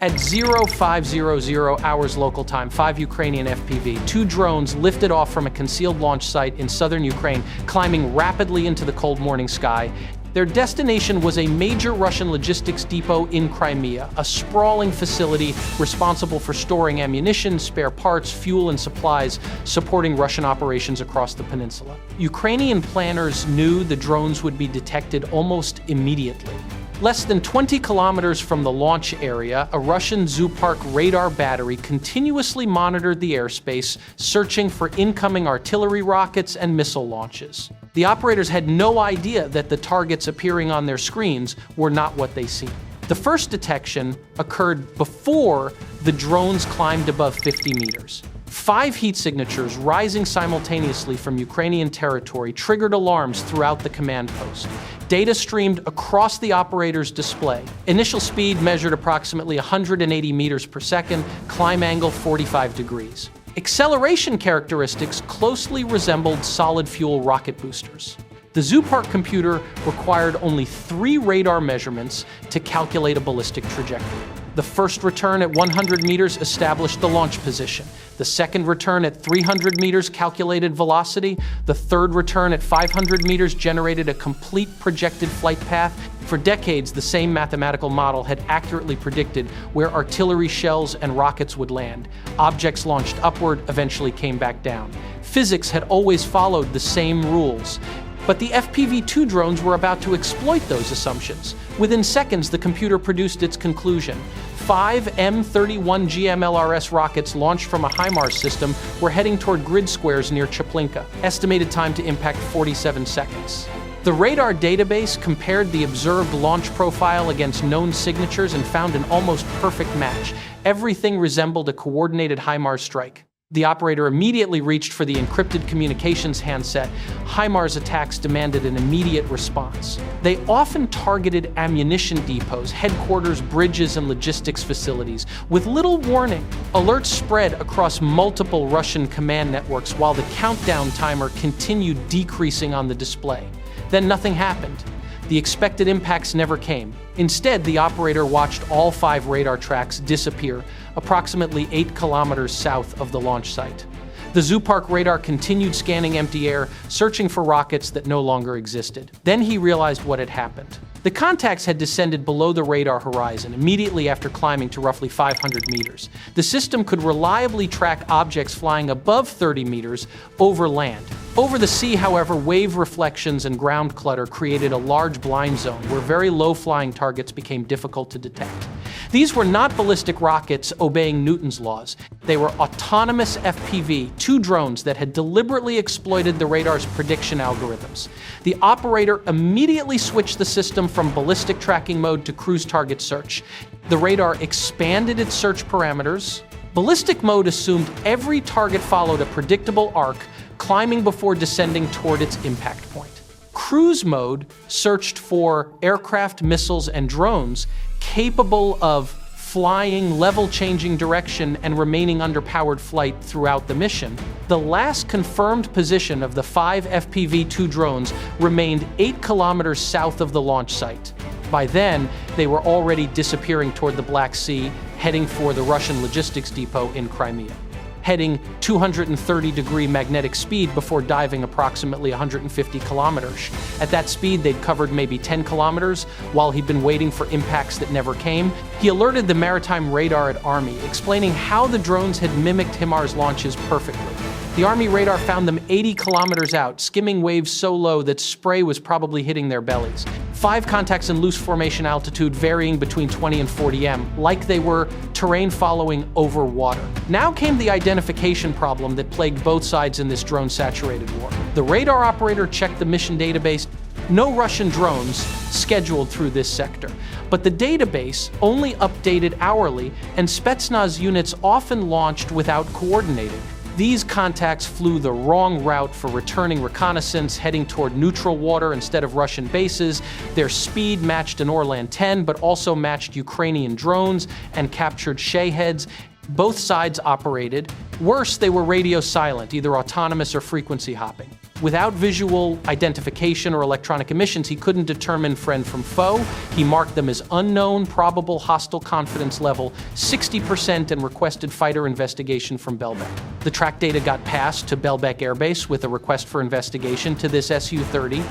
At 0500 hours local time, 5 Ukrainian FPV-2 drones lifted off from a concealed launch site in southern Ukraine, climbing rapidly into the cold morning sky. Their destination was a major Russian logistics depot in Crimea, a sprawling facility responsible for storing ammunition, spare parts, fuel, and supplies, supporting Russian operations across the peninsula. Ukrainian planners knew the drones would be detected almost immediately. Less than 20 kilometers from the launch area, a Russian Zoopark radar battery continuously monitored the airspace, searching for incoming artillery rockets and missile launches. The operators had no idea that the targets appearing on their screens were not what they seemed. The first detection occurred before the drones climbed above 50 meters. 5 heat signatures rising simultaneously from Ukrainian territory triggered alarms throughout the command post. Data streamed across the operator's display. Initial speed measured approximately 180 meters per second, climb angle 45 degrees. Acceleration characteristics closely resembled solid fuel rocket boosters. The Zoopark computer required only 3 radar measurements to calculate a ballistic trajectory. The first return at 100 meters established the launch position. The second return at 300 meters calculated velocity. The third return at 500 meters generated a complete projected flight path. For decades, the same mathematical model had accurately predicted where artillery shells and rockets would land. Objects launched upward eventually came back down. Physics had always followed the same rules. But the FPV-2 drones were about to exploit those assumptions. Within seconds, the computer produced its conclusion. 5 M31 GMLRS rockets launched from a HIMARS system were heading toward grid squares near Chaplinka. Estimated time to impact 47 seconds. The radar database compared the observed launch profile against known signatures and found an almost perfect match. Everything resembled a coordinated HIMARS strike. The operator immediately reached for the encrypted communications handset. HIMARS attacks demanded an immediate response. They often targeted ammunition depots, headquarters, bridges, and logistics facilities. With little warning, alerts spread across multiple Russian command networks while the countdown timer continued decreasing on the display. Then nothing happened. The expected impacts never came. Instead, the operator watched all 5 radar tracks disappear, approximately 8 kilometers south of the launch site. The Zoopark radar continued scanning empty air, searching for rockets that no longer existed. Then he realized what had happened. The contacts had descended below the radar horizon immediately after climbing to roughly 500 meters. The system could reliably track objects flying above 30 meters over land. Over the sea, however, wave reflections and ground clutter created a large blind zone where very low-flying targets became difficult to detect. These were not ballistic rockets obeying Newton's laws. They were autonomous FPV-2 drones that had deliberately exploited the radar's prediction algorithms. The operator immediately switched the system from ballistic tracking mode to cruise target search. The radar expanded its search parameters. Ballistic mode assumed every target followed a predictable arc, climbing before descending toward its impact point. Cruise mode searched for aircraft, missiles, and drones capable of flying, level-changing direction, and remaining under powered flight throughout the mission. The last confirmed position of the 5 FPV-2 drones remained 8 kilometers south of the launch site. By then, they were already disappearing toward the Black Sea, heading for the Russian logistics depot in Crimea, heading 230-degree magnetic speed before diving approximately 150 kilometers. At that speed, they'd covered maybe 10 kilometers. While he'd been waiting for impacts that never came, he alerted the maritime radar at Army, explaining how the drones had mimicked HIMARS launches perfectly. The Army radar found them 80 kilometers out, skimming waves so low that spray was probably hitting their bellies. 5 contacts in loose formation altitude varying between 20 and 40 m, like they were terrain following over water. Now came the identification problem that plagued both sides in this drone-saturated war. The radar operator checked the mission database. No Russian drones scheduled through this sector. But the database only updated hourly, and Spetsnaz units often launched without coordinating. These contacts flew the wrong route for returning reconnaissance, heading toward neutral water instead of Russian bases. Their speed matched an Orlan 10, but also matched Ukrainian drones and captured Shaheads. Both sides operated. Worse, they were radio silent, either autonomous or frequency hopping. Without visual identification or electronic emissions, he couldn't determine friend from foe. He marked them as unknown, probable, hostile confidence level 60% and requested fighter investigation from Belbek. The track data got passed to Belbek Air Base with a request for investigation to this Su-30.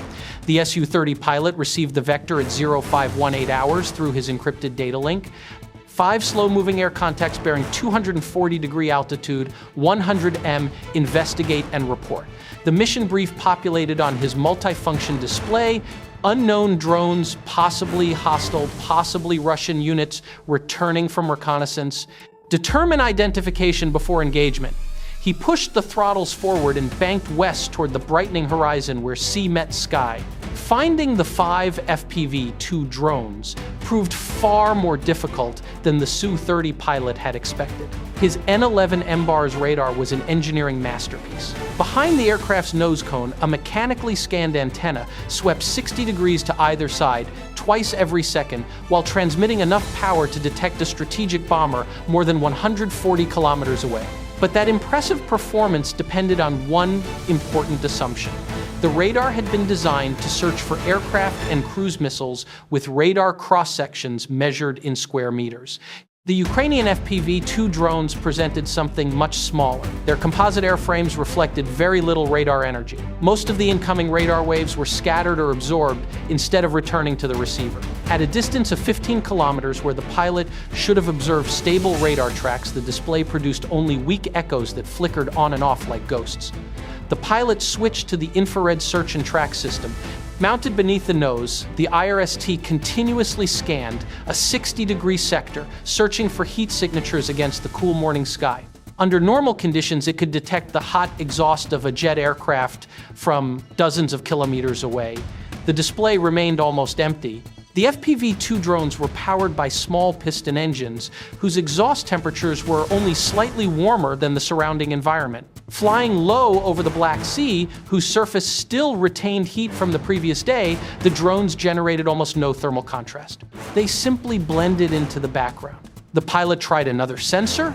The Su-30 pilot received the vector at 0518 hours through his encrypted data link. 5 slow-moving air contacts bearing 240-degree altitude, 100 m, investigate and report. The mission brief populated on his multifunction display, unknown drones, possibly hostile, possibly Russian units returning from reconnaissance. Determine identification before engagement. He pushed the throttles forward and banked west toward the brightening horizon where sea met sky. Finding the 5 FPV-2 drones proved far more difficult than the Su-30 pilot had expected. His N-11 MBARS radar was an engineering masterpiece. Behind the aircraft's nose cone, a mechanically scanned antenna swept 60 degrees to either side, twice every second, while transmitting enough power to detect a strategic bomber more than 140 kilometers away. But that impressive performance depended on one important assumption. The radar had been designed to search for aircraft and cruise missiles with radar cross-sections measured in square meters. The Ukrainian FPV-2 drones presented something much smaller. Their composite airframes reflected very little radar energy. Most of the incoming radar waves were scattered or absorbed instead of returning to the receiver. At a distance of 15 kilometers where the pilot should have observed stable radar tracks, the display produced only weak echoes that flickered on and off like ghosts. The pilot switched to the infrared search and track system. Mounted beneath the nose, the IRST continuously scanned a 60-degree sector, searching for heat signatures against the cool morning sky. Under normal conditions, it could detect the hot exhaust of a jet aircraft from dozens of kilometers away. The display remained almost empty. The FPV-2 drones were powered by small piston engines, whose exhaust temperatures were only slightly warmer than the surrounding environment. Flying low over the Black Sea, whose surface still retained heat from the previous day, the drones generated almost no thermal contrast. They simply blended into the background. The pilot tried another sensor.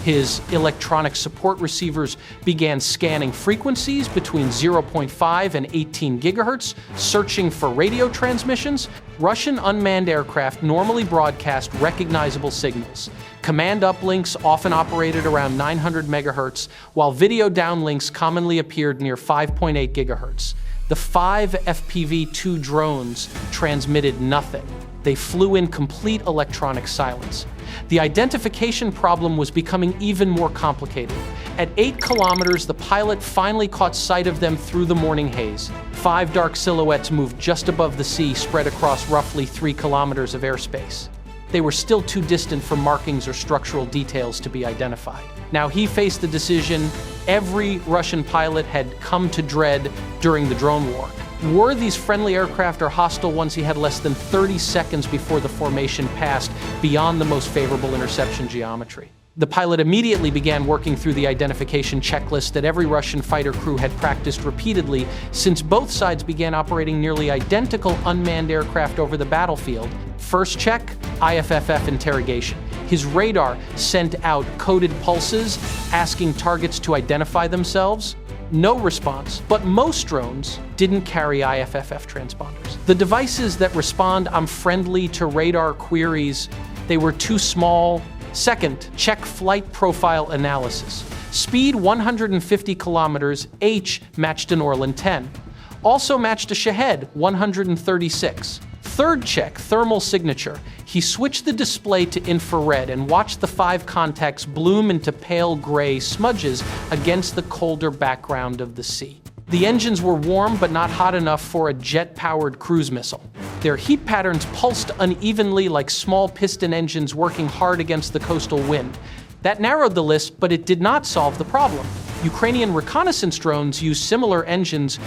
His electronic support receivers began scanning frequencies between 0.5 and 18 gigahertz, searching for radio transmissions. Russian unmanned aircraft normally broadcast recognizable signals. Command uplinks often operated around 900 megahertz, while video downlinks commonly appeared near 5.8 gigahertz. The 5 FPV-2 drones transmitted nothing. They flew in complete electronic silence. The identification problem was becoming even more complicated. At 8 kilometers, the pilot finally caught sight of them through the morning haze. 5 dark silhouettes moved just above the sea, spread across roughly 3 kilometers of airspace. They were still too distant for markings or structural details to be identified. Now he faced the decision every Russian pilot had come to dread during the drone war. Were these friendly aircraft or hostile ones? He had less than 30 seconds before the formation passed beyond the most favorable interception geometry. The pilot immediately began working through the identification checklist that every Russian fighter crew had practiced repeatedly since both sides began operating nearly identical unmanned aircraft over the battlefield. First check, IFFF interrogation. His radar sent out coded pulses asking targets to identify themselves. No response, but most drones didn't carry IFFF transponders. The devices that respond, "I'm friendly" to radar queries, they were too small. Second, check flight profile analysis. Speed 150 kilometers, H matched an Orlan 10. Also matched a Shahed 136. Third check, thermal signature. He switched the display to infrared and watched the 5 contacts bloom into pale gray smudges against the colder background of the sea. The engines were warm but not hot enough for a jet-powered cruise missile. Their heat patterns pulsed unevenly like small piston engines working hard against the coastal wind. That narrowed the list, but it did not solve the problem. Ukrainian reconnaissance drones use similar engines.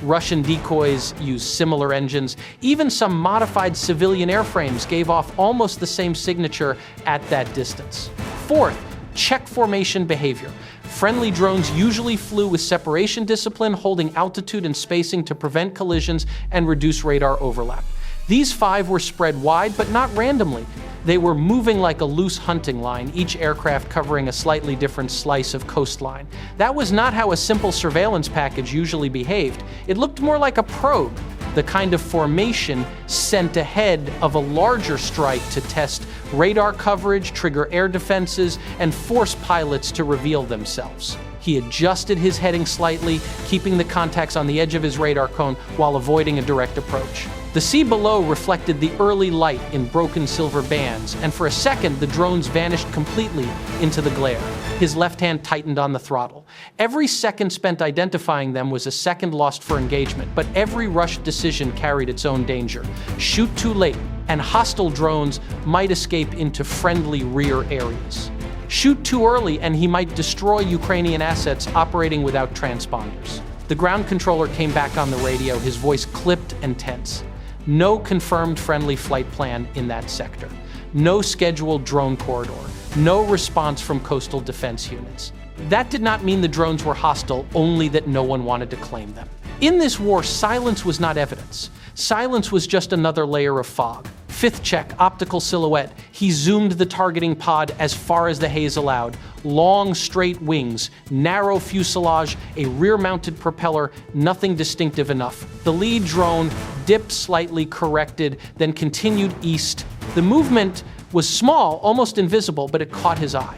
Russian decoys use similar engines. Even some modified civilian airframes gave off almost the same signature at that distance. Fourth, check formation behavior. Friendly drones usually flew with separation discipline, holding altitude and spacing to prevent collisions and reduce radar overlap. These 5 were spread wide, but not randomly. They were moving like a loose hunting line, each aircraft covering a slightly different slice of coastline. That was not how a simple surveillance package usually behaved. It looked more like a probe, the kind of formation sent ahead of a larger strike to test radar coverage, trigger air defenses, and force pilots to reveal themselves. He adjusted his heading slightly, keeping the contacts on the edge of his radar cone while avoiding a direct approach. The sea below reflected the early light in broken silver bands, and for a second the drones vanished completely into the glare. His left hand tightened on the throttle. Every second spent identifying them was a second lost for engagement, but every rushed decision carried its own danger. Shoot too late, and hostile drones might escape into friendly rear areas. Shoot too early, and he might destroy Ukrainian assets operating without transponders. The ground controller came back on the radio, his voice clipped and tense. No confirmed friendly flight plan in that sector. No scheduled drone corridor. No response from coastal defense units. That did not mean the drones were hostile, only that no one wanted to claim them. In this war, silence was not evidence. Silence was just another layer of fog. Fifth check, optical silhouette. He zoomed the targeting pod as far as the haze allowed. Long, straight wings, narrow fuselage, a rear-mounted propeller, nothing distinctive enough. The lead drone dipped slightly, corrected, then continued east. The movement was small, almost invisible, but it caught his eye.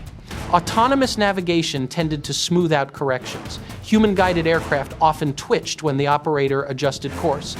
Autonomous navigation tended to smooth out corrections. Human-guided aircraft often twitched when the operator adjusted course.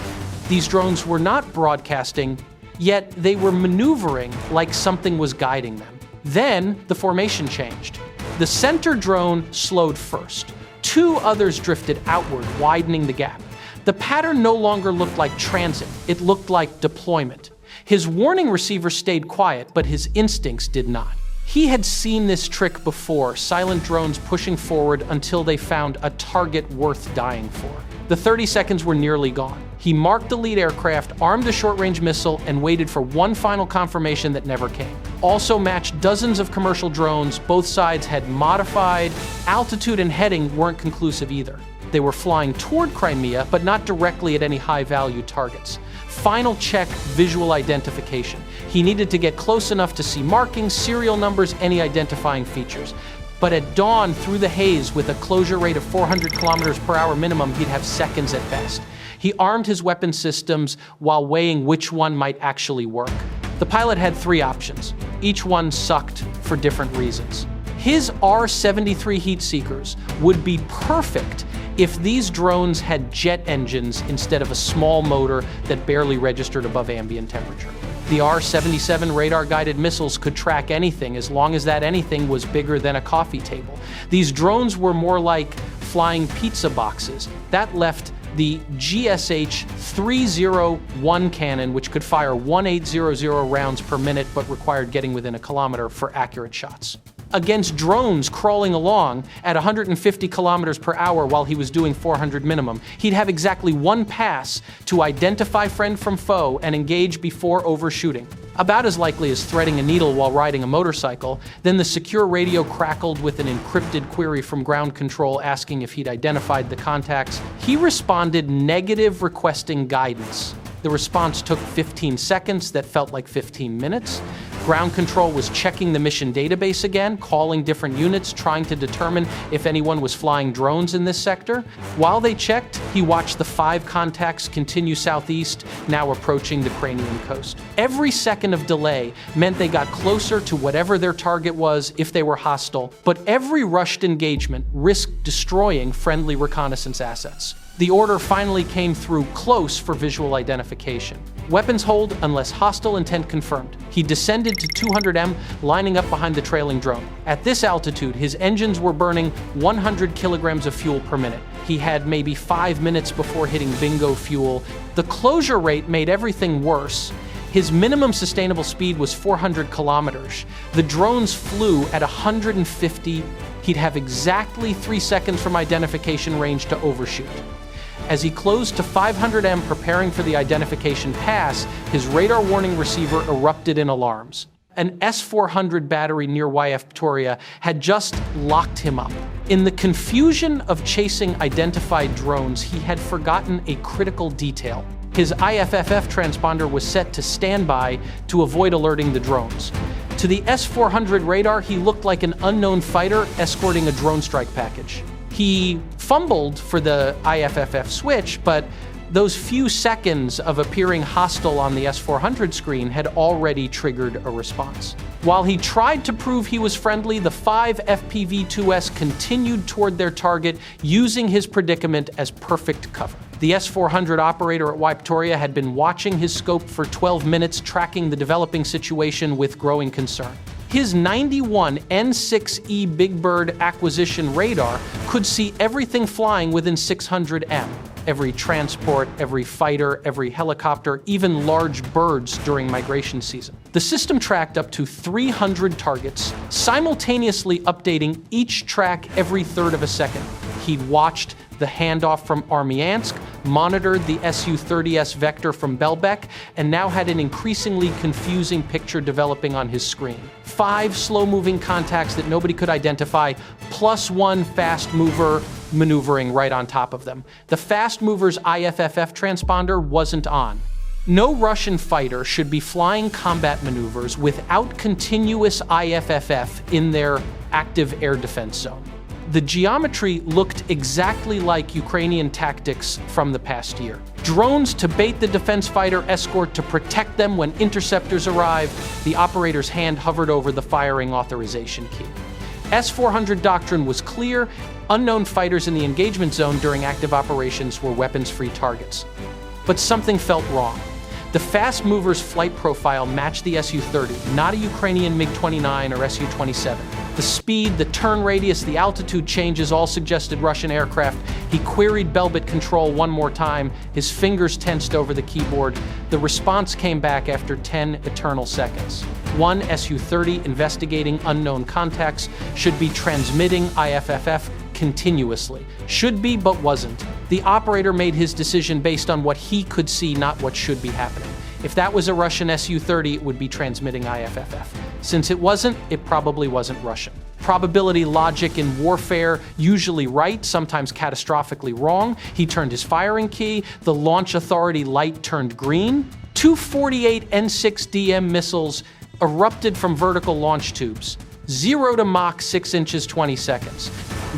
These drones were not broadcasting, yet they were maneuvering like something was guiding them. Then the formation changed. The center drone slowed first. Two others drifted outward, widening the gap. The pattern no longer looked like transit, it looked like deployment. His warning receiver stayed quiet, but his instincts did not. He had seen this trick before, silent drones pushing forward until they found a target worth dying for. The 30 seconds were nearly gone. He marked the lead aircraft, armed a short-range missile, and waited for one final confirmation that never came. Also matched dozens of commercial drones. Both sides had modified. Altitude and heading weren't conclusive either. They were flying toward Crimea, but not directly at any high-value targets. Final check, visual identification. He needed to get close enough to see markings, serial numbers, any identifying features. But at dawn, through the haze, with a closure rate of 400 kilometers per hour minimum, he'd have seconds at best. He armed his weapon systems while weighing which one might actually work. The pilot had three options. Each one sucked for different reasons. His R-73 heat seekers would be perfect if these drones had jet engines instead of a small motor that barely registered above ambient temperature. The R-77 radar-guided missiles could track anything as long as that anything was bigger than a coffee table. These drones were more like flying pizza boxes. That left the GSH-301 cannon, which could fire 1800 rounds per minute but required getting within a kilometer for accurate shots. Against drones crawling along at 150 kilometers per hour while he was doing 400 minimum, he'd have exactly one pass to identify friend from foe and engage before overshooting. About as likely as threading a needle while riding a motorcycle. Then the secure radio crackled with an encrypted query from ground control asking if he'd identified the contacts. He responded negative, requesting guidance. The response took 15 seconds that felt like 15 minutes. Ground control was checking the mission database again, calling different units, trying to determine if anyone was flying drones in this sector. While they checked, he watched the 5 contacts continue southeast, now approaching the Ukrainian coast. Every second of delay meant they got closer to whatever their target was if they were hostile, but every rushed engagement risked destroying friendly reconnaissance assets. The order finally came through close for visual identification. Weapons hold unless hostile intent confirmed. He descended to 200 m, lining up behind the trailing drone. At this altitude, his engines were burning 100 kilograms of fuel per minute. He had maybe 5 minutes before hitting bingo fuel. The closure rate made everything worse. His minimum sustainable speed was 400 kilometers. The drones flew at 150. He'd have exactly 3 seconds from identification range to overshoot. As he closed to 500 m, preparing for the identification pass, his radar warning receiver erupted in alarms. An S-400 battery near Victoria had just locked him up. In the confusion of chasing identified drones, he had forgotten a critical detail. His IFFF transponder was set to standby to avoid alerting the drones. To the S-400 radar, he looked like an unknown fighter escorting a drone strike package. He fumbled for the IFFF switch, but those few seconds of appearing hostile on the S-400 screen had already triggered a response. While he tried to prove he was friendly, the 5 FPV-2s continued toward their target, using his predicament as perfect cover. The S-400 operator at Wyptoria had been watching his scope for 12 minutes, tracking the developing situation with growing concern. His 91 N6E Big Bird acquisition radar could see everything flying within 600 m. Every transport, every fighter, every helicopter, even large birds during migration season. The system tracked up to 300 targets, simultaneously updating each track every third of a second. He'd watched the handoff from Armyansk, monitored the Su-30S vector from Belbek, and now had an increasingly confusing picture developing on his screen. 5 slow-moving contacts that nobody could identify, plus 1 fast mover maneuvering right on top of them. The fast mover's IFFF transponder wasn't on. No Russian fighter should be flying combat maneuvers without continuous IFFF in their active air defense zone. The geometry looked exactly like Ukrainian tactics from the past year. Drones to bait the defense fighter escort to protect them when interceptors arrive. The operator's hand hovered over the firing authorization key. S-400 doctrine was clear. Unknown fighters in the engagement zone during active operations were weapons-free targets. But something felt wrong. The fast mover's flight profile matched the Su-30, not a Ukrainian MiG-29 or Su-27. The speed, the turn radius, the altitude changes all suggested Russian aircraft. He queried Belbit control one more time, his fingers tensed over the keyboard. The response came back after 10 eternal seconds. One Su-30 investigating unknown contacts should be transmitting IFFF continuously. Should be, but wasn't. The operator made his decision based on what he could see, not what should be happening. If that was a Russian Su-30, it would be transmitting IFFF. Since it wasn't, it probably wasn't Russian. Probability logic in warfare, usually right, sometimes catastrophically wrong. He turned his firing key, the launch authority light turned green. 248 N6DM missiles erupted from vertical launch tubes. 0 to Mach 6 inches 20 seconds.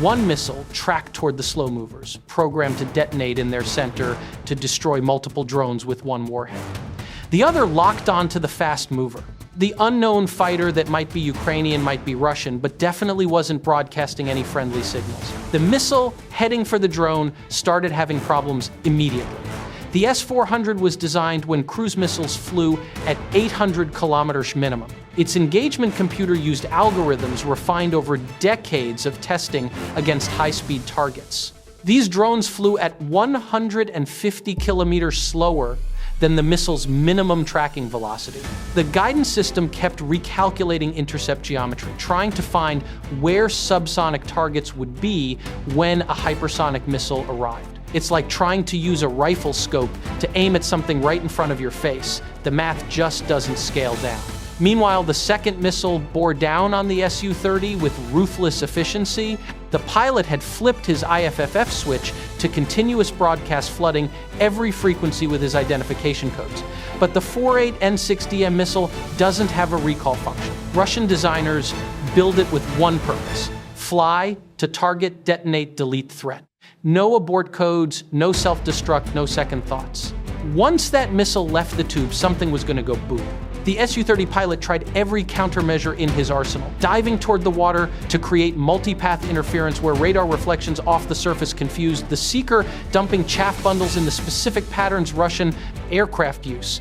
One missile tracked toward the slow movers, programmed to detonate in their center to destroy multiple drones with one warhead. The other locked onto the fast mover. The unknown fighter that might be Ukrainian, might be Russian, but definitely wasn't broadcasting any friendly signals. The missile heading for the drone started having problems immediately. The S-400 was designed when cruise missiles flew at 800 kilometers minimum. Its engagement computer used algorithms refined over decades of testing against high-speed targets. These drones flew at 150 kilometers slower than the missile's minimum tracking velocity. The guidance system kept recalculating intercept geometry, trying to find where subsonic targets would be when a hypersonic missile arrived. It's like trying to use a rifle scope to aim at something right in front of your face. The math just doesn't scale down. Meanwhile, the second missile bore down on the Su-30 with ruthless efficiency. The pilot had flipped his IFFF switch to continuous broadcast, flooding every frequency with his identification codes. But the 48 N6DM missile doesn't have a recall function. Russian designers build it with one purpose: fly to target, detonate, delete threat. No abort codes, no self-destruct, no second thoughts. Once that missile left the tube, something was going to go boom. The Su-30 pilot tried every countermeasure in his arsenal, diving toward the water to create multipath interference where radar reflections off the surface confused the seeker, dumping chaff bundles into specific patterns Russian aircraft use.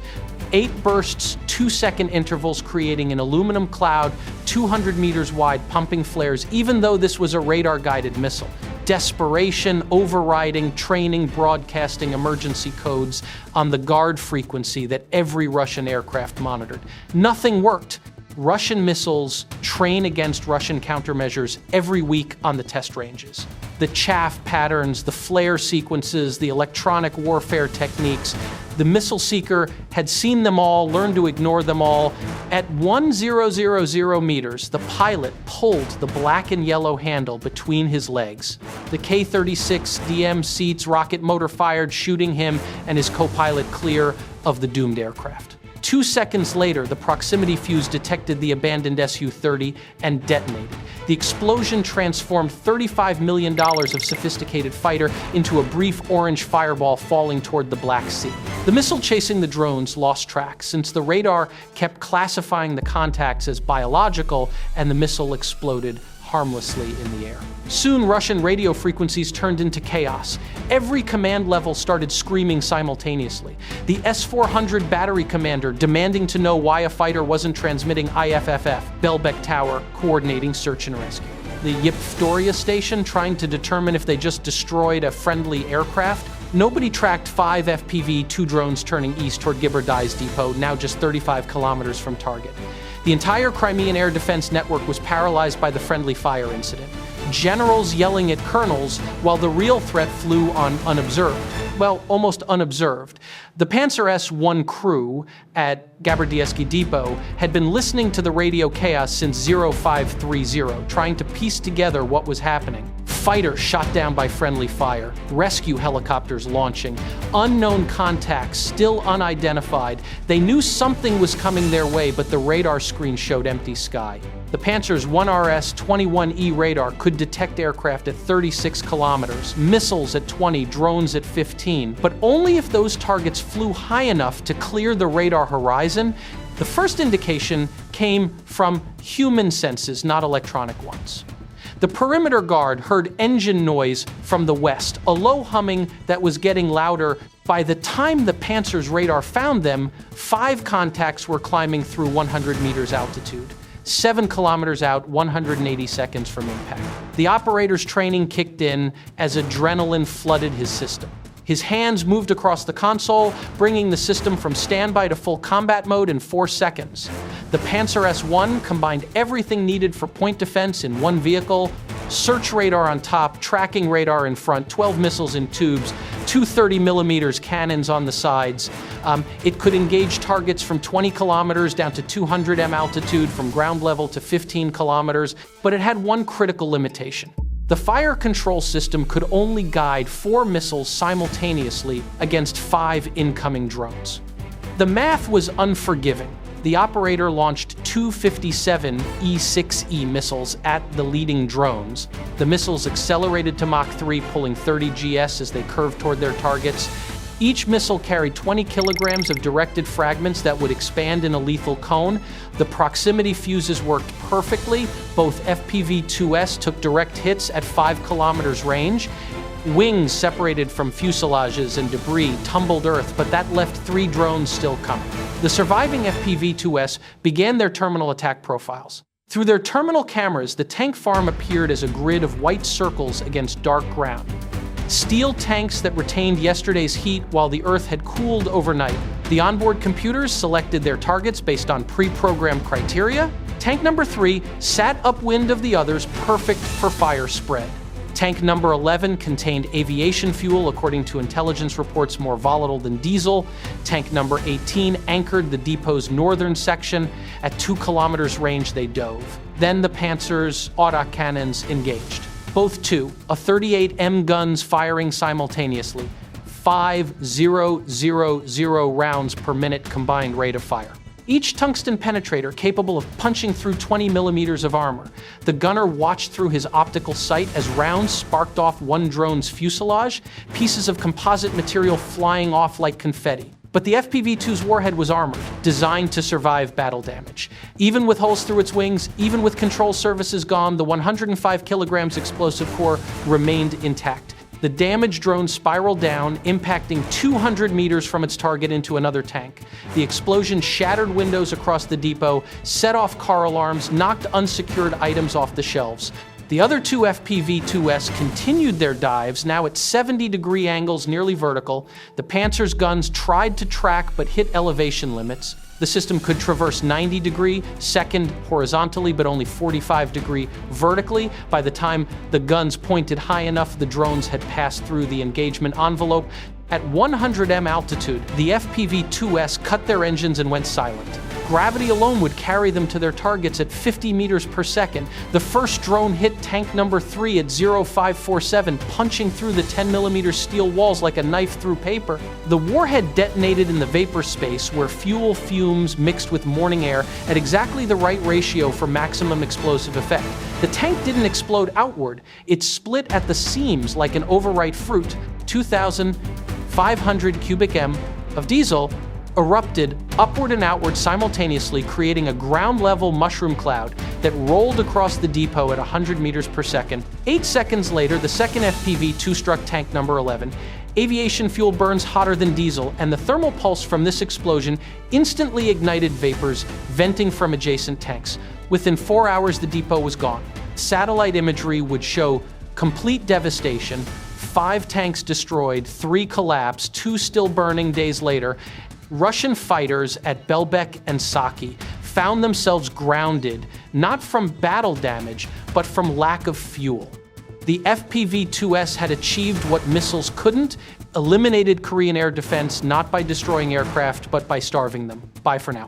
8 bursts, 2-second intervals, creating an aluminum cloud 200 meters wide, pumping flares, even though this was a radar-guided missile. Desperation, overriding, training, broadcasting emergency codes on the guard frequency that every Russian aircraft monitored. Nothing worked. Russian missiles train against Russian countermeasures every week on the test ranges. The chaff patterns, the flare sequences, the electronic warfare techniques. The missile seeker had seen them all, learned to ignore them all. At 1,000 meters, the pilot pulled the black and yellow handle between his legs. The K-36 DM seats, rocket motor fired, shooting him and his co-pilot clear of the doomed aircraft. 2 seconds later, the proximity fuse detected the abandoned Su-30 and detonated. The explosion transformed $35 million of sophisticated fighter into a brief orange fireball falling toward the Black Sea. The missile chasing the drones lost track since the radar kept classifying the contacts as biological and the missile exploded harmlessly in the air. Soon, Russian radio frequencies turned into chaos. Every command level started screaming simultaneously. The S-400 battery commander demanding to know why a fighter wasn't transmitting IFFF, Belbek Tower, coordinating search and rescue. The Yevdoria station trying to determine if they just destroyed a friendly aircraft. Nobody tracked 5 FPV-2 drones turning east toward Giberdai's depot, now just 35 kilometers from target. The entire Crimean air defense network was paralyzed by the friendly fire incident. Generals yelling at colonels while the real threat flew on unobserved. Well, almost unobserved. The Pantsir-S1 crew at Gaberdieski Depot had been listening to the radio chaos since 0530, trying to piece together what was happening. Fighters shot down by friendly fire, rescue helicopters launching, unknown contacts still unidentified. They knew something was coming their way, but the radar screen showed empty sky. The Pantsir's 1RS-21E radar could detect aircraft at 36 kilometers, missiles at 20, drones at 15, but only if those targets flew high enough to clear the radar horizon. The first indication came from human senses, not electronic ones. The perimeter guard heard engine noise from the west, a low humming that was getting louder. By the time the Pantsir's radar found them, 5 contacts were climbing through 100 meters altitude. 7 kilometers out, 180 seconds from impact. The operator's training kicked in as adrenaline flooded his system. His hands moved across the console, bringing the system from standby to full combat mode in 4 seconds. The Pantsir-S1 combined everything needed for point defense in one vehicle: search radar on top, tracking radar in front, 12 missiles in tubes, 230mm cannons on the sides. It could engage targets from 20 kilometers down to 200 m altitude, from ground level to 15 kilometers, but it had one critical limitation. The fire control system could only guide 4 missiles simultaneously against 5 incoming drones. The math was unforgiving. The operator launched 2 57 E-6E missiles at the leading drones. The missiles accelerated to Mach 3, pulling 30 GS as they curved toward their targets. Each missile carried 20 kilograms of directed fragments that would expand in a lethal cone. The proximity fuses worked perfectly. Both FPV-2S took direct hits at 5 kilometers range. Wings separated from fuselages and debris tumbled earth, but that left 3 drones still coming. The surviving FPV-2S began their terminal attack profiles. Through their terminal cameras, the tank farm appeared as a grid of white circles against dark ground. Steel tanks that retained yesterday's heat while the Earth had cooled overnight. The onboard computers selected their targets based on pre-programmed criteria. Tank number 3 sat upwind of the others, perfect for fire spread. Tank number 11 contained aviation fuel, according to intelligence reports more volatile than diesel. Tank number 18 anchored the depot's northern section. At 2 kilometers range, they dove. Then the Pantsir's autocannons engaged. Both 2, a 38M guns firing simultaneously. 5,000 rounds per minute combined rate of fire. Each tungsten penetrator capable of punching through 20 millimeters of armor. The gunner watched through his optical sight as rounds sparked off one drone's fuselage, pieces of composite material flying off like confetti. But the FPV-2's warhead was armored, designed to survive battle damage. Even with holes through its wings, even with control surfaces gone, the 105 kilograms explosive core remained intact. The damaged drone spiraled down, impacting 200 meters from its target into another tank. The explosion shattered windows across the depot, set off car alarms, knocked unsecured items off the shelves. The other 2 FPV-2S continued their dives, now at 70-degree angles, nearly vertical. The Pantsir's guns tried to track but hit elevation limits. The system could traverse 90-degree, second horizontally, but only 45-degree vertically. By the time the guns pointed high enough, the drones had passed through the engagement envelope. At 100 m altitude, the FPV-2S cut their engines and went silent. Gravity alone would carry them to their targets at 50 meters per second. The first drone hit tank number 3 at 0547, punching through the 10mm steel walls like a knife through paper. The warhead detonated in the vapor space where fuel fumes mixed with morning air at exactly the right ratio for maximum explosive effect. The tank didn't explode outward. It split at the seams like an overripe fruit. 2,500 cubic m of diesel erupted upward and outward simultaneously, creating a ground-level mushroom cloud that rolled across the depot at 100 meters per second. 8 seconds later, the second FPV-2 struck tank number 11. Aviation fuel burns hotter than diesel, and the thermal pulse from this explosion instantly ignited vapors venting from adjacent tanks. Within 4 hours, the depot was gone. Satellite imagery would show complete devastation, 5 tanks destroyed, 3 collapsed, 2 still burning days later. Russian fighters at Belbek and Saki found themselves grounded, not from battle damage, but from lack of fuel. The FPV-2S had achieved what missiles couldn't, eliminated Korean air defense not by destroying aircraft, but by starving them. Bye for now.